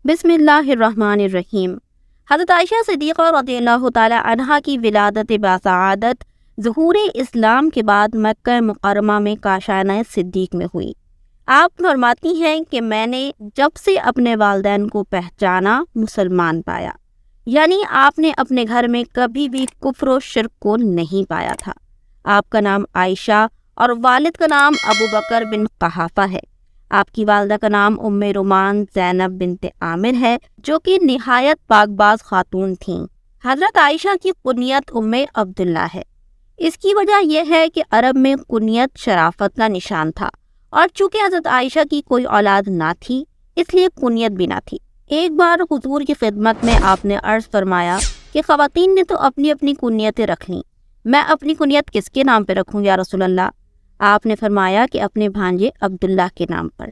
بسم اللہ الرحمن الرحیم۔ حضرت عائشہ صدیقہ رضی اللہ تعالی عنہا کی ولادت باسعادت ظہور اسلام کے بعد مکہ مکرمہ میں کاشانہ صدیق میں ہوئی۔ آپ فرماتی ہیں کہ میں نے جب سے اپنے والدین کو پہچانا مسلمان پایا، یعنی آپ نے اپنے گھر میں کبھی بھی کفر و شرک کو نہیں پایا تھا۔ آپ کا نام عائشہ اور والد کا نام ابو بکر بن قحافہ ہے۔ آپ کی والدہ کا نام ام رومان زینب بنت عامر ہے، جو کہ نہایت پاک باز خاتون تھیں۔ حضرت عائشہ کی کنیت ام عبداللہ ہے۔ اس کی وجہ یہ ہے کہ عرب میں کنیت شرافت کا نشان تھا، اور چونکہ حضرت عائشہ کی کوئی اولاد نہ تھی اس لیے کنیت بھی نہ تھی۔ ایک بار حضور کی خدمت میں آپ نے عرض فرمایا کہ خواتین نے تو اپنی اپنی کنیتیں رکھ لیں، میں اپنی کنیت کس کے نام پہ رکھوں یا رسول اللہ؟ آپ نے فرمایا کہ اپنے بھانجے عبداللہ کے نام پر،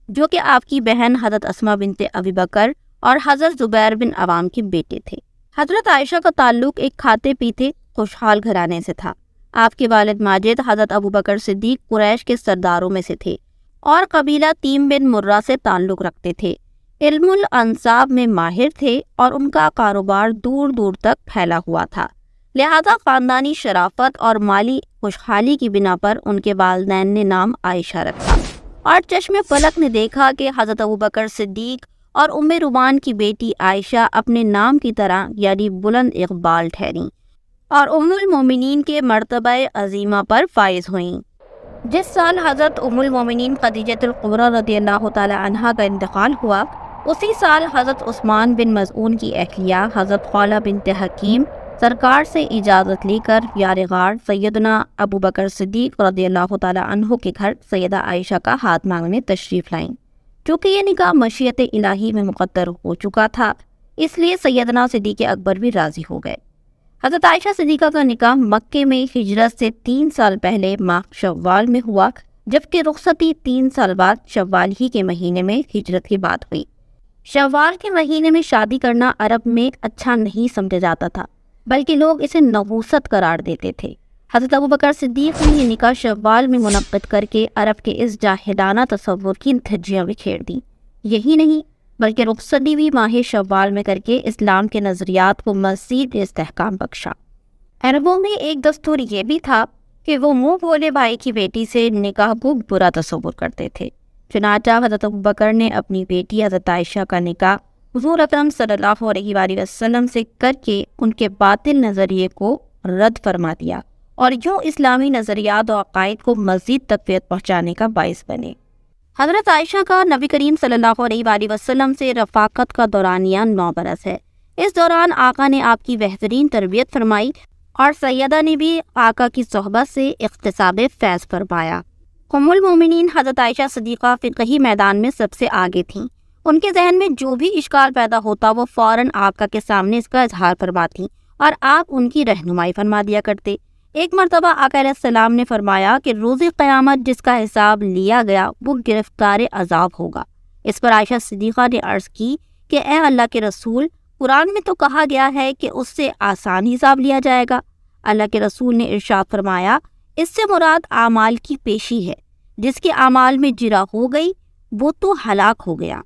جو کہ آپ کی بہن حضرت اسماء بنت ابی بکر اور حضرت زبیر بن عوام کے بیٹے تھے۔ حضرت عائشہ کا تعلق ایک کھاتے پیتے خوشحال گھرانے سے تھا۔ آپ کے والد ماجد حضرت ابو بکر صدیق قریش کے سرداروں میں سے تھے اور قبیلہ تیم بن مرہ سے تعلق رکھتے تھے۔ علم الانساب میں ماہر تھے اور ان کا کاروبار دور دور تک پھیلا ہوا تھا، لہذا خاندانی شرافت اور مالی خوشحالی کی بنا پر ان کے والدین نے نام عائشہ رکھا، اور چشم فلک نے دیکھا کہ حضرت ابو بکر صدیق اور ام رومان کی بیٹی عائشہ اپنے نام کی طرح یعنی بلند اقبال ٹھہریں اور ام المومنین کے مرتبہ عظیمہ پر فائز ہوئیں۔ جس سال حضرت ام المومنین خدیجہ الکبریٰ رضی اللہ تعالی عنہا کا انتقال ہوا، اسی سال حضرت عثمان بن مظعون کی اہلیہ حضرت خولہ بنت حکیم سرکار سے اجازت لے کر یار غار سیدنا ابو بکر صدیق رضی اللہ تعالی عنہ کے گھر سیدہ عائشہ کا ہاتھ مانگنے تشریف لائیں۔ چونکہ یہ نکاح مشیت الہی میں مقدر ہو چکا تھا، اس لیے سیدنا صدیق اکبر بھی راضی ہو گئے۔ حضرت عائشہ صدیقہ کا نکاح مکے میں ہجرت سے 3 سال پہلے ماہ شوال میں ہوا، جبکہ رخصتی 3 سال بعد شوال ہی کے مہینے میں ہجرت کی بات ہوئی۔ شوال کے مہینے میں شادی کرنا عرب میں اچھا نہیں سمجھا جاتا تھا، بلکہ لوگ اسے نحوست قرار دیتے تھے۔ حضرت ابو بکر صدیق نے یہ نکاح شوال میں منعقد کر کے عرب کے اس جاہلانہ تصور کی دھجیاں بکھیر دیں۔ یہی نہیں بلکہ رخصتی بھی ماہ شوال میں کر کے اسلام کے نظریات کو مزید استحکام بخشا۔ عربوں میں ایک دستور یہ بھی تھا کہ وہ منہ بولے بھائی کی بیٹی سے نکاح کو برا تصور کرتے تھے۔ چنانچہ حضرت ابو بکر نے اپنی بیٹی حضرت عائشہ کا نکاح حضور اکرم صلی اللہ علیہ وآلہ وسلم سے کر کے ان کے باطل نظریے کو رد فرما دیا، اور یوں اسلامی نظریات و عقائد کو مزید تقویت پہنچانے کا باعث بنے۔ حضرت عائشہ کا نبی کریم صلی اللہ علیہ وآلہ وسلم سے رفاقت کا دورانیہ 9 برس ہے۔ اس دوران آقا نے آپ کی بہترین تربیت فرمائی اور سیدہ نے بھی آقا کی صحبت سے اقتصاب فیض فرمایا۔ ام المومنین حضرت عائشہ صدیقہ فقہی میدان میں سب سے آگے تھیں۔ ان کے ذہن میں جو بھی اشکال پیدا ہوتا وہ فوراً آقا کے سامنے اس کا اظہار فرماتی اور آپ ان کی رہنمائی فرما دیا کرتے۔ ایک مرتبہ آقا علیہ السلام نے فرمایا کہ روز قیامت جس کا حساب لیا گیا وہ گرفتار عذاب ہوگا۔ اس پر عائشہ صدیقہ نے عرض کی کہ اے اللہ کے رسول، قرآن میں تو کہا گیا ہے کہ اس سے آسان حساب لیا جائے گا۔ اللہ کے رسول نے ارشاد فرمایا، اس سے مراد اعمال کی پیشی ہے، جس کے اعمال میں جرا ہو گئی وہ تو ہلاک ہو گیا۔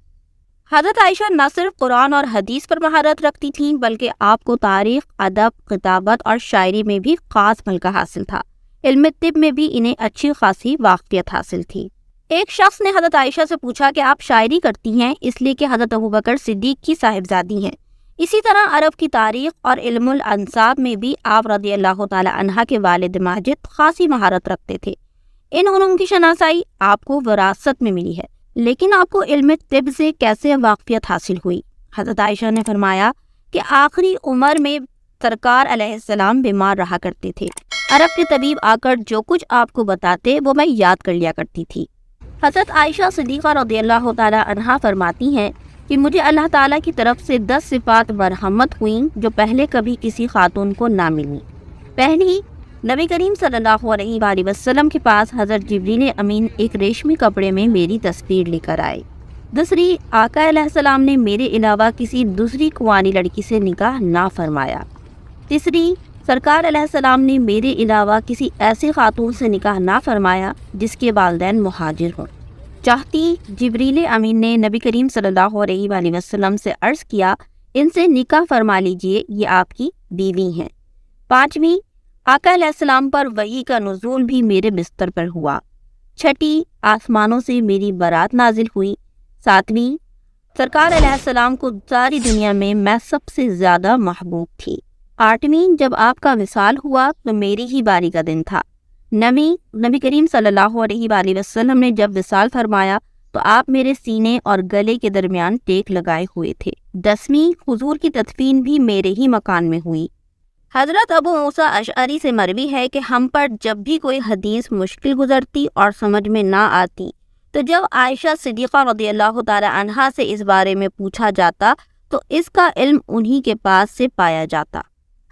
حضرت عائشہ نہ صرف قرآن اور حدیث پر مہارت رکھتی تھیں بلکہ آپ کو تاریخ، ادب، کتابت اور شاعری میں بھی خاص ملکہ حاصل تھا۔ علم طب میں بھی انہیں اچھی خاصی واقفیت حاصل تھی۔ ایک شخص نے حضرت عائشہ سے پوچھا کہ آپ شاعری کرتی ہیں اس لیے کہ حضرت ابو بکر صدیق کی صاحبزادی ہیں۔ اسی طرح عرب کی تاریخ اور علم الانساب میں بھی آپ رضی اللہ تعالی عنہ کے والد ماجد خاصی مہارت رکھتے تھے۔ ان علوم کی شناسائی آپ کو وراثت میں ملی ہے، لیکن آپ کو علم طب سے کیسے واقفیت حاصل ہوئی؟ حضرت عائشہ نے فرمایا کہ آخری عمر میں سرکار علیہ السلام بیمار رہا کرتے تھے۔ عرب کے طبیب آ کر جو کچھ آپ کو بتاتے وہ میں یاد کر لیا کرتی تھی۔ حضرت عائشہ صدیقہ رضی اللہ تعالی عنہا فرماتی ہیں کہ مجھے اللہ تعالیٰ کی طرف سے 10 صفات مرحمت ہوئیں جو پہلے کبھی کسی خاتون کو نہ ملی۔ پہلی، نبی کریم صلی اللہ علیہ وآلہ وسلم کے پاس حضرت جبریل امین ایک ریشمی کپڑے میں میری تصویر لے کر آئے۔ دوسری، آقا علیہ السلام نے میرے علاوہ کسی دوسری کوانی لڑکی سے نکاح نہ فرمایا۔ تیسری، سرکار علیہ السلام نے میرے علاوہ کسی ایسی خاتون سے نکاح نہ فرمایا جس کے والدین مہاجر ہوں۔ چاہتی جبریل امین نے نبی کریم صلی اللہ علیہ وآلہ وسلم سے عرض کیا، ان سے نکاح فرما لیجئے، یہ آپ کی بیوی ہیں۔ 5ویں، آقا علیہ السلام پر وحی کا نزول بھی میرے بستر پر ہوا۔ 6، آسمانوں سے میری بارات نازل ہوئی۔ 7ویں، سرکار علیہ السلام کو ساری دنیا میں سب سے زیادہ محبوب تھی۔ 8ویں، جب آپ کا وصال ہوا تو میری ہی باری کا دن تھا۔ 9ویں، نبی کریم صلی اللہ علیہ وآلہ وسلم نے جب وصال فرمایا تو آپ میرے سینے اور گلے کے درمیان ٹیک لگائے ہوئے تھے۔ 10ویں، حضور کی تدفین بھی میرے ہی مکان میں ہوئی۔ حضرت ابو موسیٰ اشعری سے مروی ہے کہ ہم پر جب بھی کوئی حدیث مشکل گزرتی اور سمجھ میں نہ آتی تو جب عائشہ صدیقہ رضی اللہ تعالی عنہا سے اس بارے میں پوچھا جاتا تو اس کا علم انہی کے پاس سے پایا جاتا۔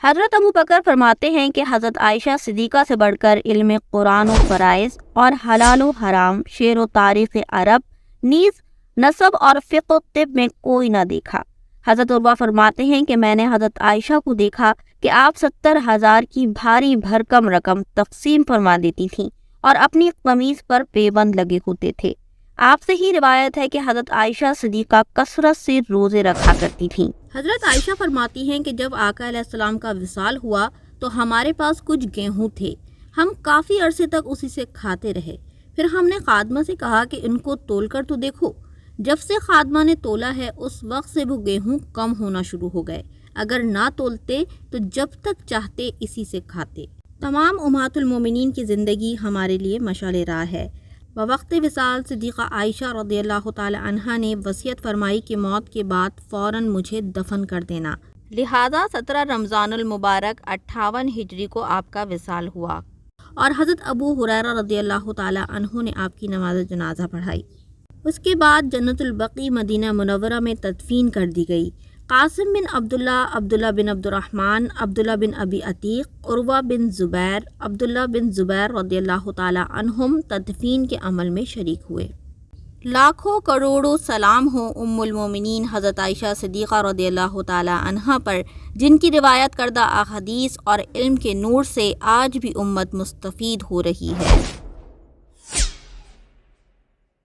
حضرت ابو بکر فرماتے ہیں کہ حضرت عائشہ صدیقہ سے بڑھ کر علم قرآن و فرائض اور حلال و حرام، شعر و تاریخ عرب، نیز نسب اور فقہ و طب میں کوئی نہ دیکھا۔ حضرت عروہ فرماتے ہیں کہ میں نے حضرت عائشہ کو دیکھا کہ آپ 70,000 کی بھاری بھرکم رقم تقسیم فرما دیتی تھیں اور اپنی قمیص پر پیبند لگے ہوتے تھے۔ آپ سے ہی روایت ہے کہ حضرت عائشہ صدیقہ کثرت سے روزے رکھا کرتی تھیں۔ حضرت عائشہ فرماتی ہیں کہ جب آقا علیہ السلام کا وصال ہوا تو ہمارے پاس کچھ گیہوں تھے، ہم کافی عرصے تک اسی سے کھاتے رہے۔ پھر ہم نے خادمہ سے کہا کہ ان کو تول کر تو دیکھو۔ جب سے خادمہ نے تولا ہے اس وقت سے وہ گیہوں کم ہونا شروع ہو گئے، اگر نہ تولتے تو جب تک چاہتے اسی سے کھاتے۔ تمام امہات المومنین کی زندگی ہمارے لیے مشعل راہ ہے۔ بوقت وصال صدیقہ عائشہ رضی اللہ تعالی عنہا نے وصیت فرمائی کہ موت کے بعد فوراً مجھے دفن کر دینا، لہٰذا 17 رمضان المبارک 58 ہجری کو آپ کا وصال ہوا اور حضرت ابو ہریرہ رضی اللہ تعالی عنہ نے آپ کی نماز جنازہ پڑھائی۔ اس کے بعد جنت البقیع مدینہ منورہ میں تدفین کر دی گئی۔ قاسم بن عبداللہ، عبداللہ بن عبد الرحمن، عبداللہ بن ابی عتیق، عروہ بن زبیر، عبداللہ بن زبیر رضی اللہ تعالی عنہم تدفین کے عمل میں شریک ہوئے۔ لاکھوں کروڑوں سلام ہوں ام المومنین حضرت عائشہ صدیقہ رضی اللہ تعالی عنہا پر، جن کی روایت کردہ احادیث اور علم کے نور سے آج بھی امت مستفید ہو رہی ہے۔